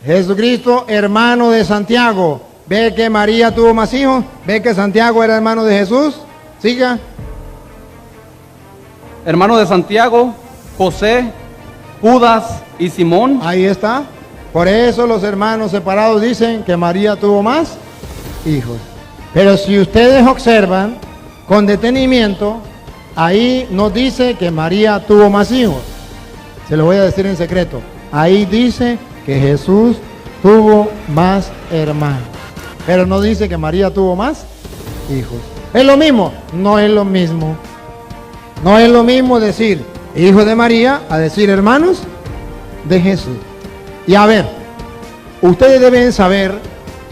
Jesucristo, hermano de Santiago. ¿Ve que María tuvo más hijos? ¿Ve que Santiago era hermano de Jesús? Siga. Hermano de Santiago, José, Judas y Simón. Ahí está. Por eso los hermanos separados dicen que María tuvo más hijos. Pero si ustedes observan con detenimiento, ahí no dice que María tuvo más hijos. Se lo voy a decir en secreto. Ahí dice que Jesús tuvo más hermanos. Pero no dice que María tuvo más hijos. ¿Es lo mismo? No es lo mismo. No es lo mismo decir hijo de María a decir hermanos de Jesús. Y a ver, ustedes deben saber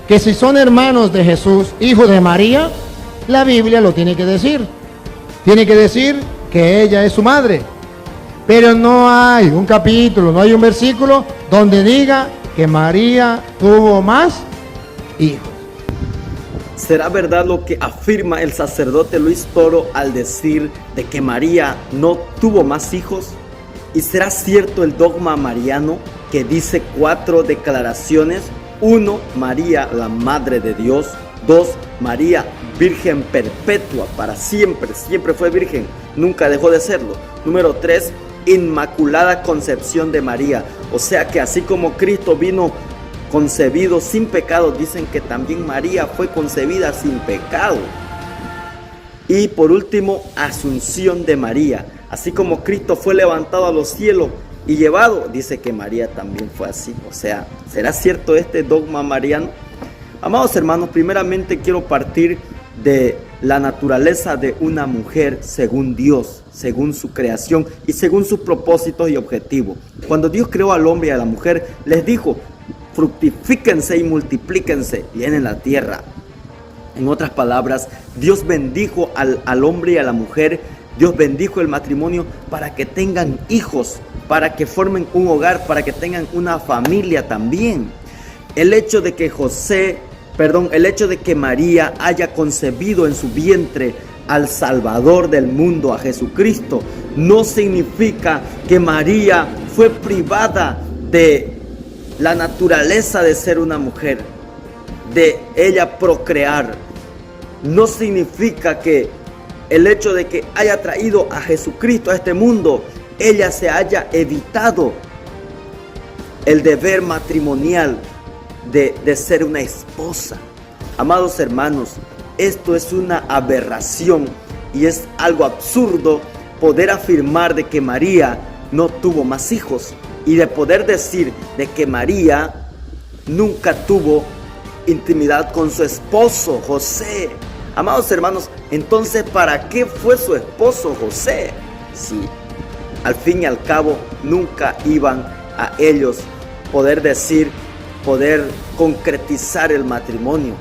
que si son hermanos de Jesús, hijos de María, la Biblia lo tiene que decir. Tiene que decir que ella es su madre. Pero no hay un capítulo, no hay un versículo donde diga que María tuvo más hijos. ¿Será verdad lo que afirma el sacerdote Luis Toro al decir de que María no tuvo más hijos? ¿Y será cierto el dogma mariano que dice 4 declaraciones? 1. María, la Madre de Dios. 2. María, Virgen perpetua, para siempre, siempre fue virgen, nunca dejó de serlo. Número 3. Inmaculada Concepción de María. O sea que así como Cristo vino concebido sin pecado, dicen que también María fue concebida sin pecado. Y por último, Asunción de María. Así como Cristo fue levantado a los cielos y llevado, dice que María también fue así. O sea, ¿será cierto este dogma mariano? Amados hermanos, primeramente quiero partir de la naturaleza de una mujer según Dios, según su creación y según sus propósitos y objetivos. Cuando Dios creó al hombre y a la mujer, les dijo: fructifíquense y multiplíquense, llenen la tierra. En otras palabras, Dios bendijo al hombre y a la mujer. Dios bendijo el matrimonio para que tengan hijos, para que formen un hogar, para que tengan una familia también. El hecho de que María haya concebido en su vientre al Salvador del mundo, a Jesucristo, no significa que María fue privada de la naturaleza de ser una mujer, de ella procrear. No significa que el hecho de que haya traído a Jesucristo a este mundo, ella se haya evitado el deber matrimonial de ser una esposa. Amados hermanos, esto es una aberración y es algo absurdo poder afirmar de que María no tuvo más hijos y de poder decir de que María nunca tuvo intimidad con su esposo José. Amados hermanos, entonces ¿para qué fue su esposo José? Si al fin y al cabo nunca iban a ellos poder concretizar el matrimonio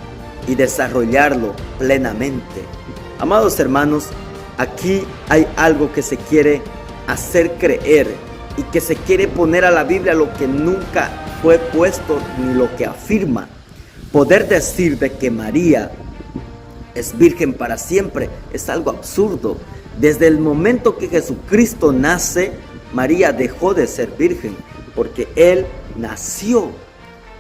y desarrollarlo plenamente. Amados hermanos, aquí hay algo que se quiere hacer creer y que se quiere poner a la Biblia lo que nunca fue puesto ni lo que afirma. Poder decir de que María es virgen para siempre es algo absurdo. Desde el momento que Jesucristo nace, María dejó de ser virgen porque Él nació.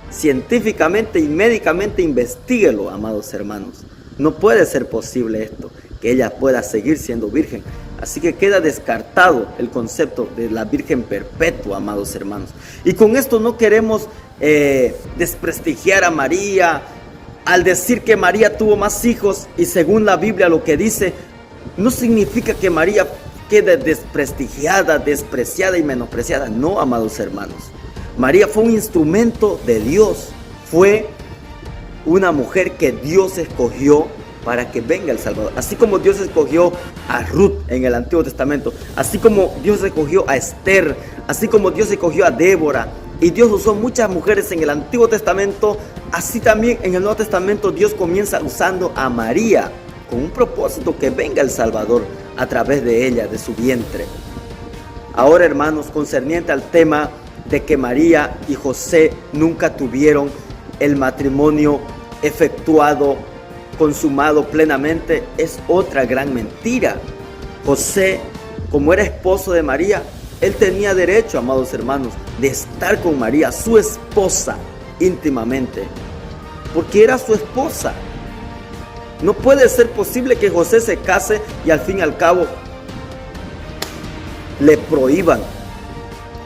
Científicamente y médicamente investíguelo, amados hermanos. No puede ser posible esto, que ella pueda seguir siendo virgen. Así que queda descartado el concepto de la Virgen perpetua, amados hermanos. Y con esto no queremos desprestigiar a María al decir que María tuvo más hijos, y según la Biblia lo que dice, no significa que María quede desprestigiada, despreciada y menospreciada. No, amados hermanos. María fue un instrumento de Dios, fue una mujer que Dios escogió para que venga el Salvador. Así como Dios escogió a Ruth en el Antiguo Testamento, así como Dios escogió a Esther, así como Dios escogió a Débora, y Dios usó muchas mujeres en el Antiguo Testamento, así también en el Nuevo Testamento Dios comienza usando a María con un propósito: que venga el Salvador a través de ella, de su vientre. Ahora, hermanos, concerniente al tema de que María y José nunca tuvieron el matrimonio efectuado, consumado plenamente, es otra gran mentira. José, como era esposo de María, él tenía derecho, amados hermanos, de estar con María, su esposa, íntimamente, porque era su esposa. No puede ser posible que José se case y al fin y al cabo le prohíban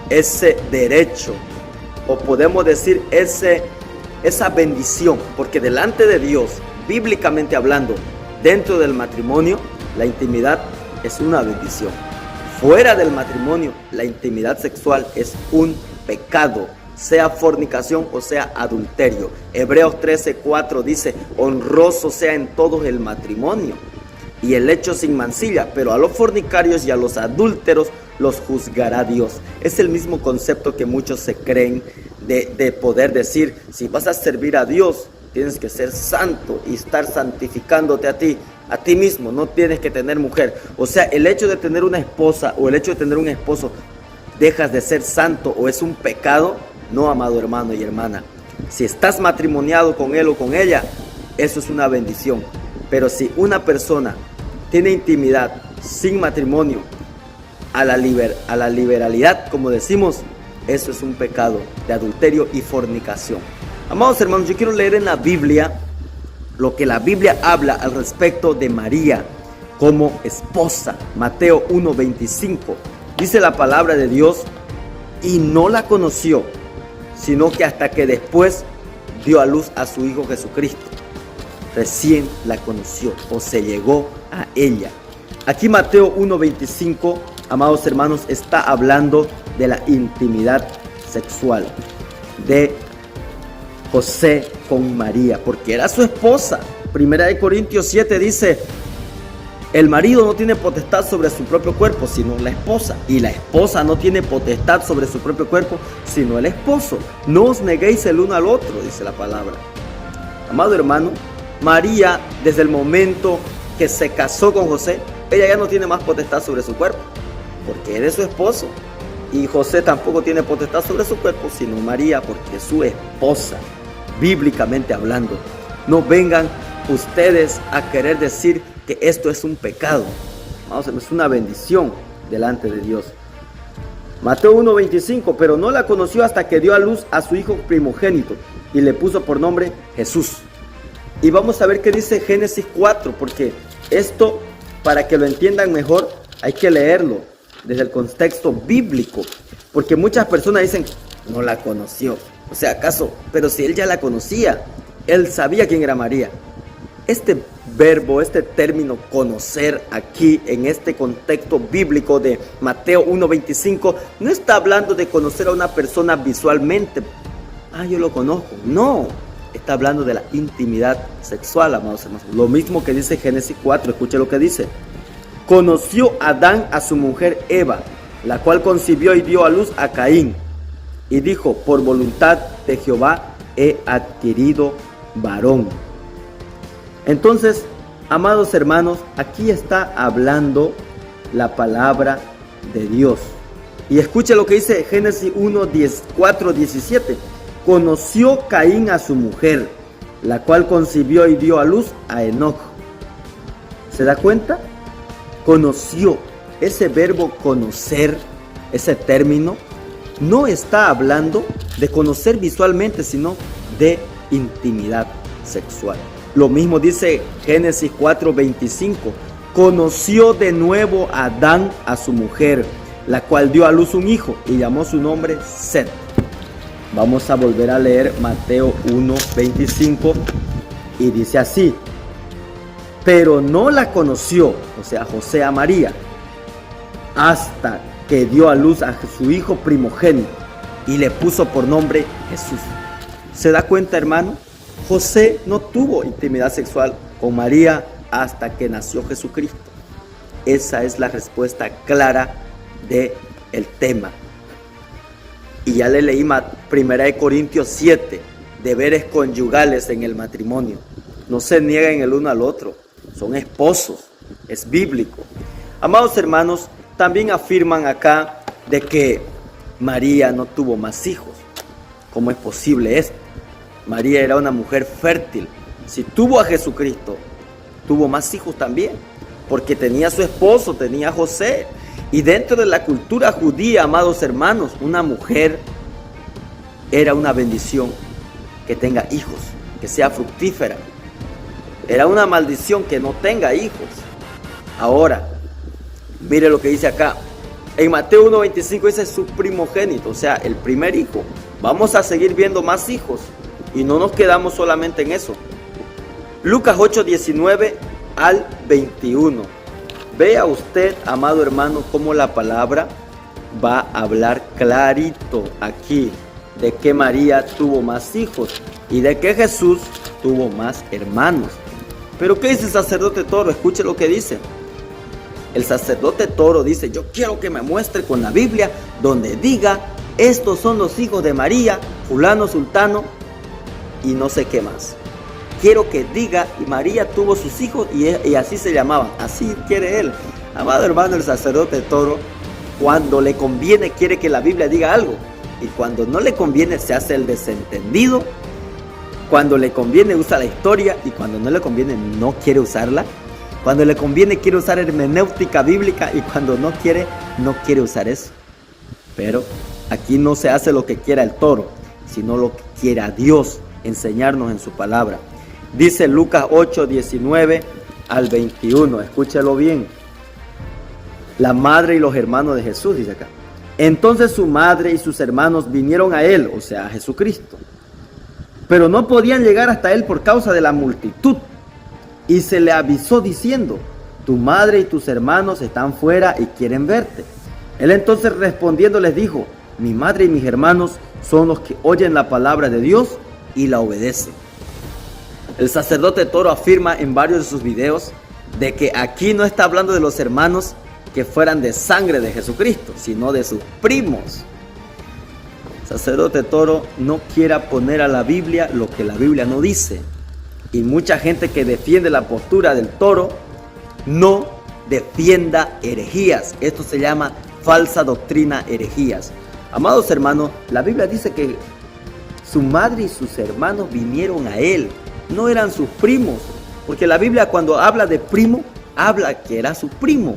ese derecho, o podemos decir esa bendición, porque delante de Dios, bíblicamente hablando, dentro del matrimonio, la intimidad es una bendición. Fuera del matrimonio, la intimidad sexual es un pecado, sea fornicación o sea adulterio. Hebreos 13:4 dice: honroso sea en todos el matrimonio y el hecho sin mancilla, pero a los fornicarios y a los adúlteros los juzgará Dios. Es el mismo concepto que muchos se creen de poder decir: si vas a servir a Dios, tienes que ser santo y estar santificándote a ti mismo, no tienes que tener mujer. O sea, el hecho de tener una esposa o el hecho de tener un esposo, ¿dejas de ser santo o es un pecado? No, amado hermano y hermana. Si estás matrimoniado con él o con ella, eso es una bendición. Pero si una persona tiene intimidad sin matrimonio, a la liberalidad, como decimos, eso es un pecado de adulterio y fornicación. Amados hermanos, yo quiero leer en la Biblia lo que la Biblia habla al respecto de María como esposa. Mateo 1:25. Dice la palabra de Dios: y no la conoció, sino que hasta que después dio a luz a su Hijo Jesucristo, recién la conoció o se llegó a ella. Aquí Mateo 1:25, amados hermanos, está hablando de la intimidad sexual de José con María, porque era su esposa. Primera de Corintios 7 dice: el marido no tiene potestad sobre su propio cuerpo, sino la esposa. Y la esposa no tiene potestad sobre su propio cuerpo, sino el esposo. No os neguéis el uno al otro, dice la palabra. Amado hermano, María, desde el momento que se casó con José, ella ya no tiene más potestad sobre su cuerpo, porque él es su esposo. Y José tampoco tiene potestad sobre su cuerpo, sino María, porque es su esposa, bíblicamente hablando. No vengan ustedes a querer decir que esto es un pecado. Vamos, es una bendición delante de Dios. Mateo 1:25, pero no la conoció hasta que dio a luz a su hijo primogénito y le puso por nombre Jesús. Y vamos a ver qué dice Génesis 4, porque esto, para que lo entiendan mejor, hay que leerlo desde el contexto bíblico, porque muchas personas dicen: no la conoció. O sea, ¿acaso? Pero si él ya la conocía, él sabía quién era María. Este verbo, este término conocer aquí en este contexto bíblico de Mateo 1:25 no está hablando de conocer a una persona visualmente. Yo lo conozco. No, está hablando de la intimidad sexual, amados hermanos. Lo mismo que dice Génesis 4, escuche lo que dice: conoció Adán a su mujer Eva, la cual concibió y dio a luz a Caín, y dijo: por voluntad de Jehová he adquirido varón. Entonces, amados hermanos, aquí está hablando la palabra de Dios. Y escuche lo que dice Génesis 1:4-17. Conoció Caín a su mujer, la cual concibió y dio a luz a Enoc. ¿Se da cuenta? Conoció. Ese verbo conocer, ese término, no está hablando de conocer visualmente, sino de intimidad sexual. Lo mismo dice Génesis 4:25. Conoció de nuevo Adán a su mujer, la cual dio a luz un hijo y llamó su nombre Set. Vamos a volver a leer Mateo 1:25 y dice así: pero no la conoció, o sea, José a María, hasta que dio a luz a su hijo primogénito y le puso por nombre Jesús. ¿Se da cuenta, hermano? José no tuvo intimidad sexual con María hasta que nació Jesucristo. Esa es la respuesta clara del tema. Y ya le leí 1 Corintios 7, deberes conyugales en el matrimonio. No se nieguen el uno al otro, son esposos, es bíblico. Amados hermanos, también afirman acá de que María no tuvo más hijos. ¿Cómo es posible esto? María era una mujer fértil. Si tuvo a Jesucristo, tuvo más hijos también, porque tenía a su esposo, tenía a José. Y dentro de la cultura judía, amados hermanos, una mujer era una bendición. que tenga hijos, que sea fructífera. Era una maldición que no tenga hijos. Ahora, mire lo que dice acá. En Mateo 1:25 dice su primogénito, o sea, el primer hijo. Vamos a seguir viendo más hijos y no nos quedamos solamente en eso. Lucas 8:19 al 21. Vea usted, amado hermano, cómo la palabra va a hablar clarito aquí de que María tuvo más hijos y de que Jesús tuvo más hermanos. Pero ¿qué dice el sacerdote Toro? Escuche lo que dice. El sacerdote Toro dice: yo quiero que me muestre con la Biblia donde diga estos son los hijos de María, fulano, sultano y no sé qué más. Quiero que diga, y María tuvo sus hijos y así se llamaban. Así quiere él. Amado hermano, el sacerdote Toro, cuando le conviene quiere que la Biblia diga algo, y cuando no le conviene se hace el desentendido. Cuando le conviene usa la historia, y cuando no le conviene no quiere usarla. Cuando le conviene quiere usar hermenéutica bíblica, y cuando no quiere usar eso. Pero aquí no se hace lo que quiera el Toro, sino lo que quiera Dios enseñarnos en su palabra. Dice Lucas 8:19 al 21, escúchelo bien. La madre y los hermanos de Jesús, dice acá. Entonces su madre y sus hermanos vinieron a él, o sea, a Jesucristo. Pero no podían llegar hasta él por causa de la multitud. Y se le avisó diciendo: tu madre y tus hermanos están fuera y quieren verte. Él entonces respondiendo les dijo: mi madre y mis hermanos son los que oyen la palabra de Dios y la obedecen. El sacerdote Toro afirma en varios de sus videos de que aquí no está hablando de los hermanos que fueran de sangre de Jesucristo, sino de sus primos. El sacerdote Toro no quiera poner a la Biblia lo que la Biblia no dice. Y mucha gente que defiende la postura del Toro no defienda herejías. Esto se llama falsa doctrina, herejías. Amados hermanos, la Biblia dice que su madre y sus hermanos vinieron a él. No eran sus primos, porque la Biblia cuando habla de primo, habla que era su primo.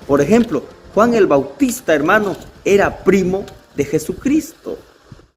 Por ejemplo, Juan el Bautista, hermano, era primo de Jesucristo.